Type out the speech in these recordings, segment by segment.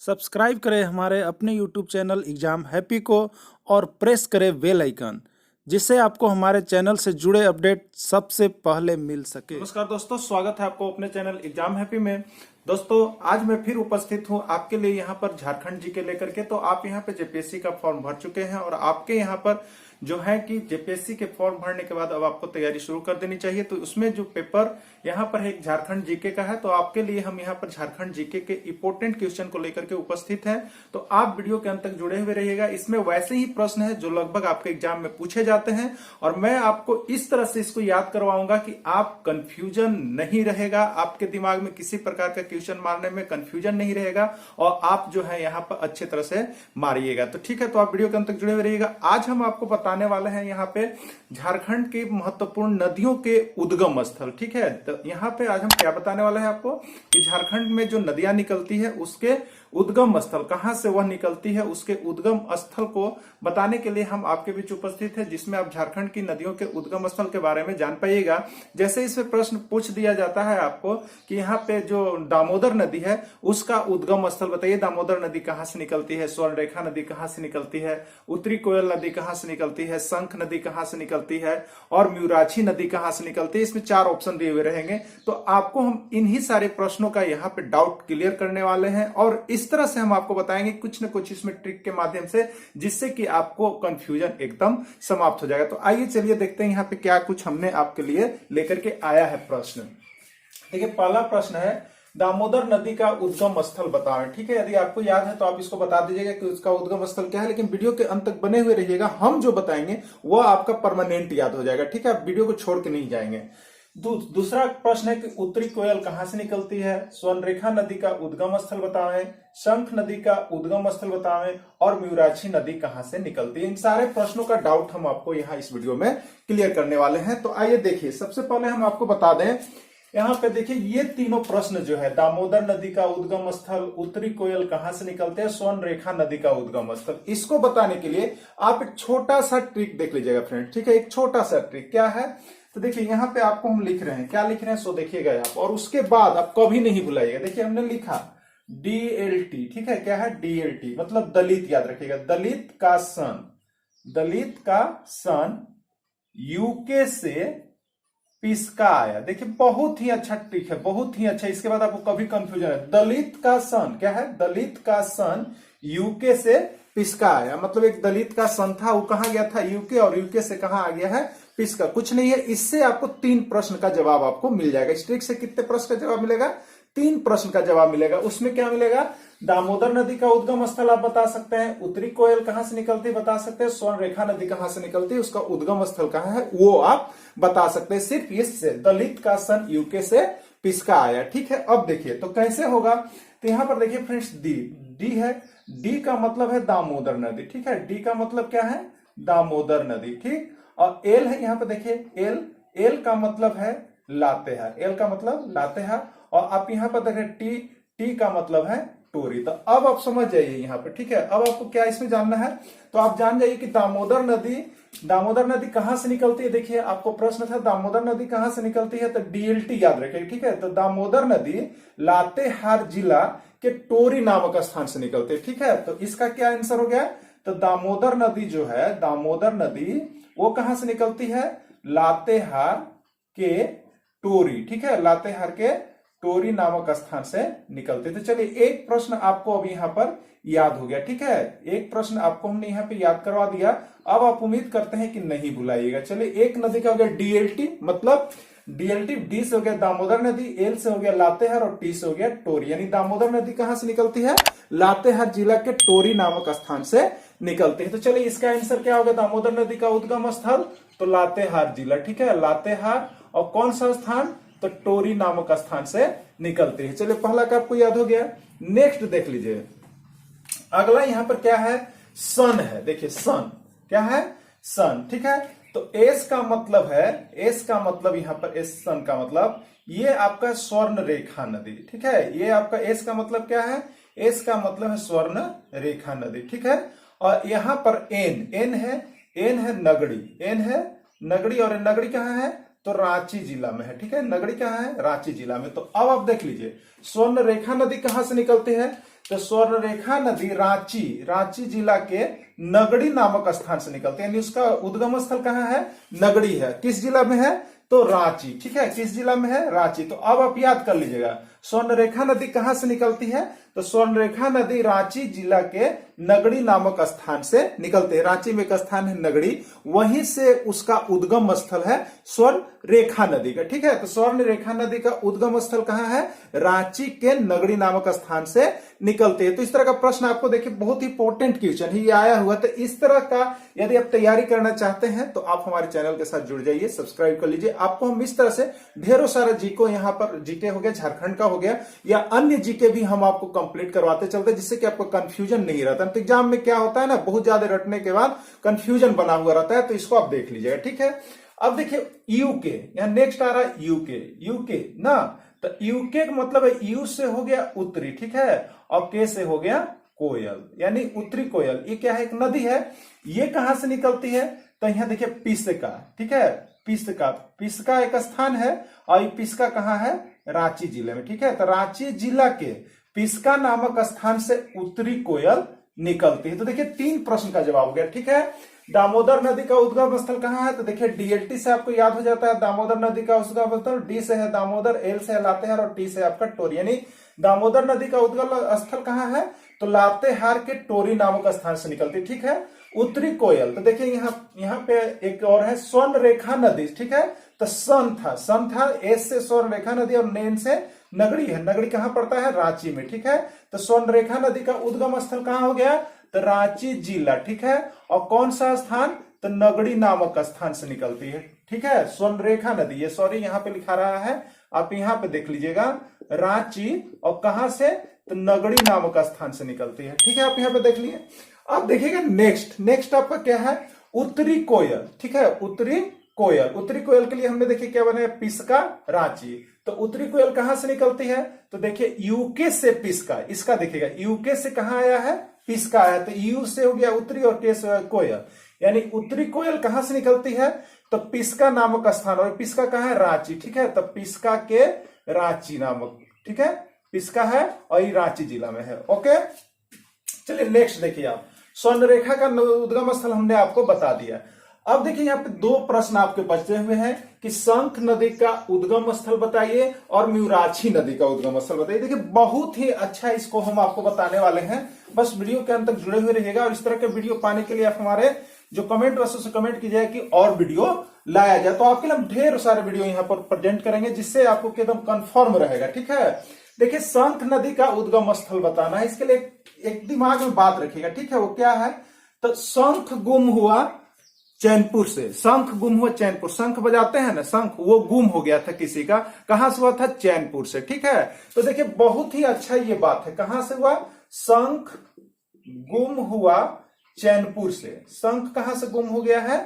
Subscribe करें हमारे अपने YouTube चैनल एग्जाम हैप्पी को और प्रेस करें बेल आइकन, जिससे आपको हमारे चैनल से जुड़े अपडेट सबसे पहले मिल सके। नमस्कार दोस्तों, स्वागत है आपको अपने चैनल एग्जाम हैप्पी में। दोस्तों, आज मैं फिर उपस्थित हूं आपके लिए यहाँ पर झारखंड जी के लेकर के। तो आप यहाँ पे जेपीएससी का फॉर्म भर चुके हैं और आपके यहाँ पर जो है कि जेपीएससी के फॉर्म भरने के बाद अब आपको तैयारी शुरू कर देनी चाहिए। तो उसमें जो पेपर यहाँ पर एक झारखंड जीके का है, तो आपके लिए हम यहाँ पर झारखंड जीके के इंपोर्टेंट क्वेश्चन को लेकर के उपस्थित हैं। तो आप वीडियो के अंत तक जुड़े हुए रहिएगा। इसमें वैसे ही प्रश्न है जो लगभग आपके एग्जाम में पूछे जाते हैं और मैं आपको इस तरह से इसको याद करवाऊंगा कि आप कंफ्यूजन नहीं रहेगा, आपके दिमाग में किसी प्रकार का क्वेश्चन मारने में कंफ्यूजन नहीं रहेगा और आप जो है यहाँ पर अच्छे तरह से मारिएगा। तो ठीक है, तो आप वीडियो के अंत तक जुड़े हुए रहिएगा। आज हम आपको बताने वाले हैं यहाँ पे झारखंड की महत्वपूर्ण नदियों के उद्गम स्थल। ठीक है, तो यहाँ पे आज हम क्या बताने वाले हैं आपको कि झारखंड में जो नदियां निकलती है उसके उद्गम स्थल, कहां से वह निकलती है उसके उद्गम स्थल को बताने के लिए हम आपके बीच उपस्थित है, जिसमें आप झारखंड की नदियों के उद्गम स्थल के बारे में जान पाइएगा। जैसे इसमें प्रश्न पूछ दिया जाता है आपको कि यहाँ पे जो दामोदर नदी है उसका उद्गम स्थल बताइए। दामोदर नदी कहाँ से निकलती है, स्वर्ण रेखा नदी कहाँ से निकलती है, उत्तरी कोयल नदी कहाँ से निकलती है, शंख नदी कहाँ से निकलती है और म्यूराछी नदी कहाँ से निकलती है। इसमें 4 ऑप्शन दिए हुए रहेंगे। तो आपको हम इन्हीं सारे प्रश्नों का यहाँ पे डाउट क्लियर करने वाले हैं और इस तरह से हम आपको बताएंगे कुछ न कुछ इसमें ट्रिक के माध्यम से, जिससे कि आपको कंफ्यूजन एकदम समाप्त हो जाएगा। तो आइए चलिए देखते हैं यहाँ पे क्या कुछ हमने आपके लिए लेकर के आया है प्रश्न। देखिए, पहला प्रश्न है दामोदर नदी का उद्गम स्थल बताएं। ठीक है, यदि आपको याद है तो आप इसको बता दीजिएगा कि उसका उद्गम स्थल क्या है, लेकिन वीडियो के अंत तक बने हुए रहिएगा। हम जो बताएंगे वह आपका परमानेंट याद हो जाएगा। ठीक है, आप वीडियो को छोड़ के नहीं जाएंगे। दूसरा प्रश्न है कि उत्तरी कोयल कहां से निकलती है, स्वर्णरेखा नदी का उद्गम स्थल बताएं, शंख नदी का उद्गम स्थल बताएं और म्यूराछी नदी कहां से निकलती है। इन सारे प्रश्नों का डाउट हम आपको यहाँ इस वीडियो में क्लियर करने वाले हैं। तो आइए देखिए, सबसे पहले हम आपको बता दें, यहाँ पे देखिए ये तीनों प्रश्न जो है, दामोदर नदी का उद्गम स्थल, उत्तरी कोयल कहां से निकलते हैं, स्वर्ण रेखा नदी का उद्गम स्थल, इसको बताने के लिए आप एक छोटा सा ट्रिक देख लीजिएगा फ्रेंड। ठीक है, एक छोटा सा ट्रिक क्या है, तो देखिए यहाँ पे आपको हम लिख रहे हैं, क्या लिख रहे हैं सो देखिएगा आप, और उसके बाद आप कभी नहीं भुलाइएगा। देखिए हमने लिखा DLT। ठीक है, क्या है DLT मतलब दलित, याद रखिएगा, दलित का सन, दलित का सन यूके से पिस्का आया। देखिए बहुत ही अच्छा ट्रिक है, बहुत ही अच्छा। इसके बाद आपको कभी कंफ्यूजन है, दलित का सन क्या है, दलित का सन यूके से पिस्का आया, मतलब एक दलित का सन था, वो कहां गया था यूके, और यूके से कहां आ गया है पिस्का। कुछ नहीं है, इससे आपको 3 प्रश्न का जवाब आपको मिल जाएगा। इस ट्रिक से कितने प्रश्न का जवाब मिलेगा, 3 प्रश्न का जवाब मिलेगा। उसमें क्या मिलेगा, दामोदर नदी का उद्गम स्थल आप बता सकते हैं, उत्तरी कोयल कहां से निकलती है बता सकते हैं, स्वर्ण रेखा नदी कहां से निकलती है उसका उद्गम स्थल कहां है वो आप बता सकते हैं। सिर्फ इससे दलित का सन यूके से पिस्का आया। ठीक है, अब देखिए तो कैसे होगा, तो यहां पर देखिए फ्रेंड्स डी है, डी का मतलब है दामोदर नदी। ठीक है, डी का मतलब क्या है, दामोदर नदी। ठीक, और एल है, यहाँ पे देखिए एल का मतलब है लातेहार, एल का मतलब लातेहार, और आप यहाँ पर देखें टी का मतलब है टोरी। तो अब आप समझ जाइए यहाँ पे। ठीक है, अब आपको क्या इसमें जानना है, तो आप जान जाइए कि दामोदर नदी कहां से निकलती है। देखिए आपको प्रश्न था दामोदर नदी कहां से निकलती है, तो DLT याद रखिए। ठीक है, तो दामोदर नदी लातेहार जिला के टोरी नामक स्थान से निकलती है। ठीक है, तो इसका क्या आंसर हो गया, तो दामोदर नदी जो है, दामोदर नदी वो कहां से निकलती है, लातेहार के टोरी। ठीक है, लातेहार के टोरी नामक स्थान से निकलते। तो चलिए एक प्रश्न आपको अब यहाँ पर याद हो गया। ठीक है, एक प्रश्न आपको हमने यहाँ पे याद करवा दिया। अब आप उम्मीद करते हैं कि नहीं भुलाइएगा। चलिए, एक नदी का हो गया DLT, मतलब DLT, डी से हो गया दामोदर नदी, एल से हो गया लातेहार और टी से हो गया टोरी। यानी दामोदर नदी कहां से निकलती है, लातेहार जिला के टोरी नामक स्थान से निकलती है। तो चलिए इसका आंसर क्या होगा, दामोदर नदी का उद्गम स्थल तो लातेहार जिला। ठीक है, लातेहार, और कौन सा स्थान, तो टोरी नामक स्थान से निकलते हैं। चलिए पहला का आपको याद हो गया। नेक्स्ट देख लीजिए, अगला यहां पर क्या है, सन है। देखिए सन क्या है, सन। ठीक है, तो एस का मतलब है, एस का मतलब यहां पर एस सन का मतलब ये आपका स्वर्ण रेखा नदी। ठीक है, ये आपका एस का मतलब क्या है, एस का मतलब है स्वर्ण रेखा नदी। ठीक है, और यहां पर एन है, एन है नगड़ी, एन है नगड़ी, और नगड़ी कहां है, तो रांची जिला में है। ठीक है, नगड़ी कहां है, रांची जिला में। तो अब आप देख लीजिए स्वर्ण रेखा नदी कहां से निकलती है, तो स्वर्णरेखा नदी रांची जिला के नगड़ी नामक स्थान से निकलती है, यानी उसका उद्गम स्थल कहाँ है? नगड़ी है। किस जिला में है? तो रांची। ठीक है, किस जिला में है? रांची। तो अब आप याद कर लीजिएगा स्वर्णरेखा नदी कहां से निकलती है? तो स्वर्णरेखा नदी रांची जिला के नगड़ी नामक स्थान से निकलते हैं। रांची में एक स्थान है नगड़ी, वहीं से उसका उद्गम स्थल है स्वर्ण रेखा नदी का। ठीक है, तो स्वर्ण रेखा नदी का उद्गम स्थल कहां है? रांची के नगड़ी नामक स्थान से निकलते हैं। तो इस तरह का प्रश्न आपको देखिए बहुत ही इंपॉर्टेंट क्वेश्चन है, ये आया हुआ। तो इस तरह का यदि आप तैयारी करना चाहते हैं तो आप हमारे चैनल के साथ जुड़ जाइए, सब्सक्राइब कर लीजिए। आपको हम इस तरह से ढेरों सारा जीको, यहाँ पर जीके हो गया, झारखंड का हो गया, या अन्य जीके भी हम आपको कंप्लीट करवाते चलते हैं, जिससे कि आपको कंफ्यूजन नहीं रहता। तो एग्जाम में क्या होता है ना, बहुत ज्यादा रटने के बाद कंफ्यूजन बना हुआ रहता है, तो इसको आप देख लीजिएगा। ठीक है, अब देखिए यूके, यहां नेक्स्ट आ रहा है यूके ना। तो यूके का मतलब है यू से हो गया उत्तरी, ठीक है, और के से हो गया कोयल, यानी उत्तरी कोयल। ये क्या है? एक नदी है। ये कहां से निकलती है? तो यहां देखिए पिस्का। ठीक है, पिस्का एक स्थान है, और ये पिस्का कहां है? रांची जिले में। ठीक है, तो रांची जिला के पिस्का नामक स्थान से उत्तरी कोयल निकलती है। तो देखिए 3 प्रश्न का जवाब हो गया। ठीक है, दामोदर नदी का उद्गम स्थल कहां है? तो देखिए डीएलटी से आपको याद हो जाता है दामोदर नदी का उद्गम स्थल। डी से है दामोदर, एल से है लातेहार, और टी से आपका टोरी, यानी दामोदर नदी का उद्गम स्थल कहां है? तो लातेहार के टोरी नामक स्थान से निकलती। ठीक है, उत्तरी कोयल, तो देखिए यहाँ पे एक और है स्वर्ण रेखा नदी। ठीक है, तो सन था एस से स्वर्ण रेखा नदी, और नैन से नगड़ी है। नगड़ी कहां पड़ता है? रांची में। ठीक है, तो स्वर्ण रेखा नदी का उद्गम स्थल कहां हो गया? तो रांची जिला। ठीक है, और कौन सा स्थान? तो नगड़ी नामक स्थान से निकलती है। ठीक है, स्वर्ण रेखा नदी, ये सॉरी यहाँ पे लिखा रहा है, आप यहाँ पे देख लीजिएगा, रांची और कहां से? तो नगड़ी नामक स्थान से निकलती है। ठीक है, आप यहाँ पे देख लिए। अब देखिएगा नेक्स्ट आपका क्या है? उत्तरी कोयल। ठीक है, उत्तरी कोयल के लिए हमने देखिए क्या बने? पिस्का, रांची। तो उत्तरी कोयल कहां से निकलती है? तो देखिए यूके से पिस्का, इसका देखिएगा यूके से कहां आया है? पिस्का आया। तो यू से हो गया उत्तरी और के से कोयल, यानी उत्तरी कोयल कहां से निकलती है? तो पिस्का नामक स्थान, और पिस्का कहां है? रांची। ठीक है, तो पिस्का के रांची नामक, ठीक है, पिस्का है और ये रांची जिला में है। ओके, चलिए नेक्स्ट देखिए आप, स्वर्ण रेखा का उद्गम स्थल हमने आपको बता दिया। अब देखिए यहाँ पे 2 प्रश्न आपके बचे हुए हैं कि शंख नदी का उद्गम स्थल बताइए और म्यूराछी नदी का उद्गम स्थल बताइए। देखिए बहुत ही अच्छा इसको हम आपको बताने वाले हैं, बस वीडियो के अंत तक जुड़े हुए रहिएगा। और इस तरह के वीडियो पाने के लिए आप हमारे जो कमेंट बॉक्स से कमेंट कीजिए कि और वीडियो लाया जाए, तो आपके लिए हम ढेर सारे वीडियो यहाँ पर प्रेजेंट करेंगे, जिससे आपको एकदम कंफर्म रहेगा। ठीक है, देखिए शंख नदी का उद्गम स्थल बताना है, इसके लिए एक दिमाग में बात रखिएगा। ठीक है, वो क्या है? तो शंख गुम हुआ चैनपुर से, शंख गुम हुआ चैनपुर, शंख बजाते हैं ना, शंख, वो गुम हो गया था किसी का, कहां से हुआ था? चैनपुर से। ठीक है, तो देखिए बहुत ही अच्छा ये बात है, कहां से हुआ? शंख गुम हुआ चैनपुर से। शंख कहां से गुम हो गया है?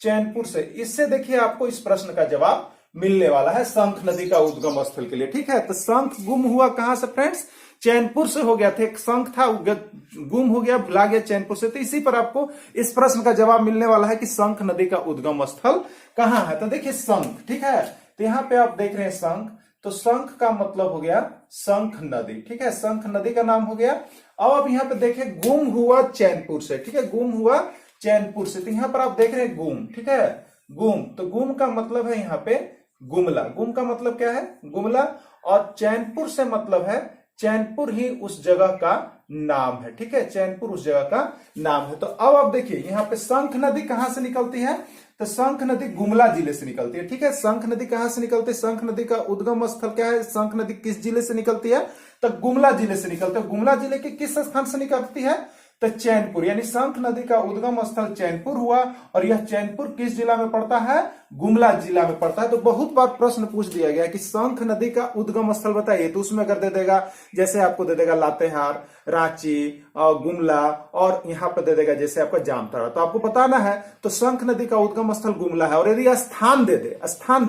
चैनपुर से। इससे देखिए आपको इस प्रश्न का जवाब मिलने वाला है शंख नदी का उद्गम स्थल के लिए। ठीक है, तो शंख गुम हुआ कहां से फ्रेंड्स? चैनपुर से हो गया था। एक शंख था, गुम हो गया, भुला गया चैनपुर से। तो इसी पर आपको इस प्रश्न का जवाब मिलने वाला है कि शंख नदी का उद्गम स्थल कहां है। तो देखिए शंख, ठीक है, तो यहां पे आप देख रहे हैं शंख, तो शंख का मतलब हो गया शंख नदी। ठीक है, शंख नदी का नाम हो गया। अब आप यहाँ पे देखिए गुम हुआ चैनपुर से। ठीक है, गुम हुआ चैनपुर से, तो यहां पर आप देख रहे हैं गुम। ठीक है, गुम, तो गुम का मतलब है यहाँ पे गुमला। गुम का मतलब क्या है? गुमला। और चैनपुर से मतलब है, चैनपुर ही उस जगह का नाम है। ठीक है, चैनपुर उस जगह का नाम है। तो अब आप देखिए यहाँ पे शंख नदी कहां से निकलती है? तो शंख नदी गुमला जिले से निकलती है। ठीक है, शंख नदी कहां से निकलती है? शंख नदी का उद्गम स्थल क्या है? शंख नदी किस जिले से निकलती है? तो गुमला जिले से निकलती है। गुमला जिले के किस स्थान से निकलती है? तो चैनपुर, यानी शंख नदी का उद्गम स्थल चैनपुर हुआ, और यह चैनपुर किस जिला में पड़ता है? गुमला जिला में पड़ता है। तो बहुत बार प्रश्न पूछ दिया गया कि शंख नदी का उद्गम स्थल बताइए, तो उसमें अगर दे देगा, जैसे आपको दे देगा लातेहार, रांची और गुमला, और यहाँ पर दे देगा जैसे आपका जामताड़ा, तो आपको बताना है तो शंख नदी का उद्गम स्थल गुमला है। और यदि स्थान दे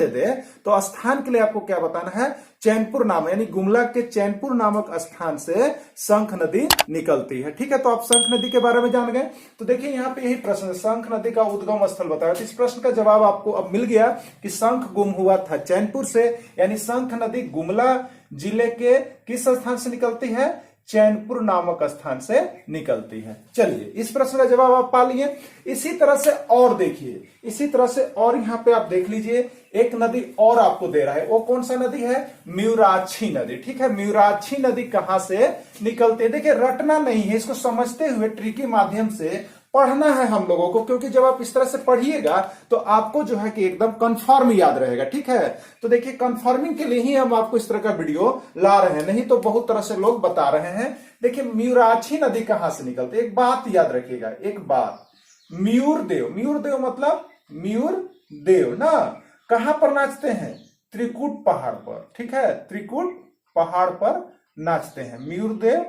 दे तो स्थान के लिए आपको क्या बताना है? चैनपुर नाम, यानी गुमला के चैनपुर नामक स्थान से शंख नदी निकलती है। ठीक है, तो आप शंख नदी के बारे में जान गए। तो देखिए यहाँ पे यही प्रश्न, शंख नदी का उद्गम स्थल बताया। तो इस प्रश्न का जवाब आपको अब मिल गया कि शंख गुम हुआ था चैनपुर से, यानी शंख नदी गुमला जिले के किस स्थान से निकलती है? चैनपुर नामक स्थान से निकलती है। चलिए, इस प्रश्न का जवाब आप पा लिए। इसी तरह से और देखिए, इसी तरह से और यहाँ पे आप देख लीजिए, एक नदी और आपको दे रहा है। वो कौन सा नदी है? म्यूराक्षी नदी। ठीक है, म्यूराक्षी नदी कहां से निकलती है? देखिए, रटना नहीं है, इसको समझते हुए ट्रिकी माध्यम से पढ़ना है हम लोगों को, क्योंकि जब आप इस तरह से पढ़िएगा तो आपको जो है कि एकदम कंफर्म याद रहेगा। ठीक है, तो देखिए, कंफर्मिंग के लिए ही हम आपको इस तरह का वीडियो ला रहे हैं, नहीं तो बहुत तरह से लोग बता रहे हैं। देखिए, म्यूराक्षी नदी कहां से निकलती है? एक बात याद रखिएगा, एक बात, म्यूरदेव, म्यूरदेव मतलब म्यूरदेव ना कहां पर नाचते हैं? त्रिकुट पहाड़ पर। ठीक है, त्रिकुट पहाड़ पर नाचते हैं म्यूरदेव,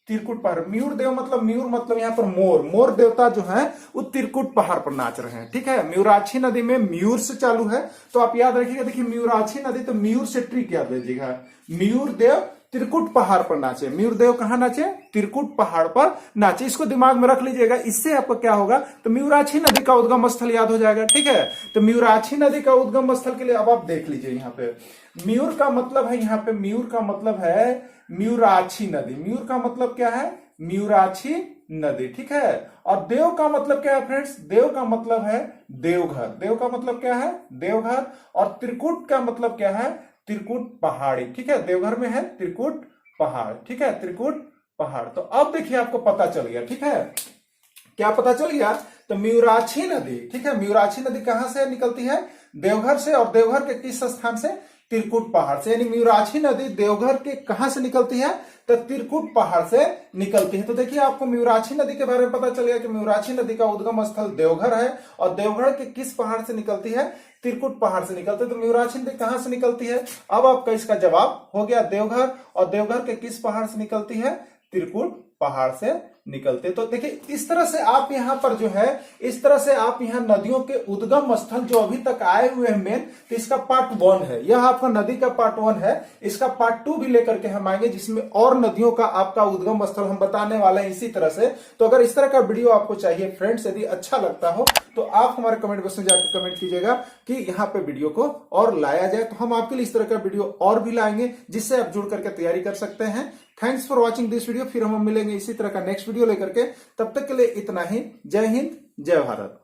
त्रिकुट पहाड़। म्यूरदेव मतलब, म्यूर मतलब यहाँ पर मोर, मोर देवता जो है वो त्रिकुट पहाड़ पर नाच रहे हैं। ठीक है, म्यूराक्षी नदी में म्यूर से चालू है, तो आप याद रखिएगा। देखिए, म्यूराक्षी नदी, तो म्यूर से ट्रिक याद रखिएगा। म्यूरदेव त्रिकुट पहाड़ पर नाचे। म्यूरदेव कहां नाचे? त्रिकुट पहाड़ पर नाचे। इसको दिमाग में रख लीजिएगा, इससे आपको क्या होगा, तो म्यूराक्षी नदी का उद्गम स्थल याद हो जाएगा। ठीक है, तो म्यूराक्षी नदी का उद्गम स्थल के लिए अब आप देख लीजिए, यहाँ पे म्यूर का मतलब है, यहाँ पे म्यूर का मतलब है म्यूराक्षी नदी। म्यूर का मतलब क्या है? म्यूराक्षी नदी। ठीक है, और देव का मतलब क्या है फ्रेंड्स? देव का मतलब है देवघर। देव का मतलब क्या है? देवघर। और त्रिकुट का मतलब क्या है? त्रिकुट पहाड़ी। ठीक है, देवघर में है त्रिकुट पहाड़। ठीक है, त्रिकुट पहाड़। तो अब देखिए, आपको पता चल गया। ठीक है, क्या पता चल गया? तो म्यूराक्षी नदी, ठीक है, म्यूराक्षी नदी कहां से निकलती है? देवघर से। और देवघर के किस स्थान से? त्रिकुट पहाड़ से। यानी म्यूराक्षी नदी देवघर के कहां से निकलती है? तो त्रिकुट पहाड़ से निकलती है। तो देखिए, आपको म्यूराक्षी नदी के बारे में पता चल गया कि म्यूराक्षी नदी का उद्गम स्थल देवघर है, और देवघर के किस पहाड़ से निकलती है? त्रिकुट पहाड़ से निकलती है। तो म्यूराक्षी नदी कहां से निकलती है? अब आपका इसका जवाब हो गया देवघर। और देवघर के किस पहाड़ से निकलती है? त्रिकुट पहाड़ से निकलते। तो देखिए, इस तरह से आप यहां पर जो है, इस तरह से आप यहां नदियों के उद्गम स्थल जो अभी तक आए हुए हैं मेन, तो इसका पार्ट 1 है, यह आपका नदी का पार्ट 1 है। इसका पार्ट 2 भी लेकर के हम आएंगे, जिसमें और नदियों का आपका उद्गम स्थल हम बताने वाले हैं इसी तरह से। तो अगर इस तरह का वीडियो आपको चाहिए फ्रेंड्स, यदि अच्छा लगता हो तो आप हमारे कमेंट बॉक्स में जाकर कमेंट कीजिएगा कि यहाँ पे वीडियो को और लाया जाए, तो हम आपके लिए इस तरह का वीडियो और भी लाएंगे, जिससे आप जुड़ करके तैयारी कर सकते हैं। Thanks for watching this video. फिर हम मिलेंगे इसी तरह का नेक्स्ट वीडियो लेकर के, तब तक के लिए इतना ही। जय हिंद, जय भारत।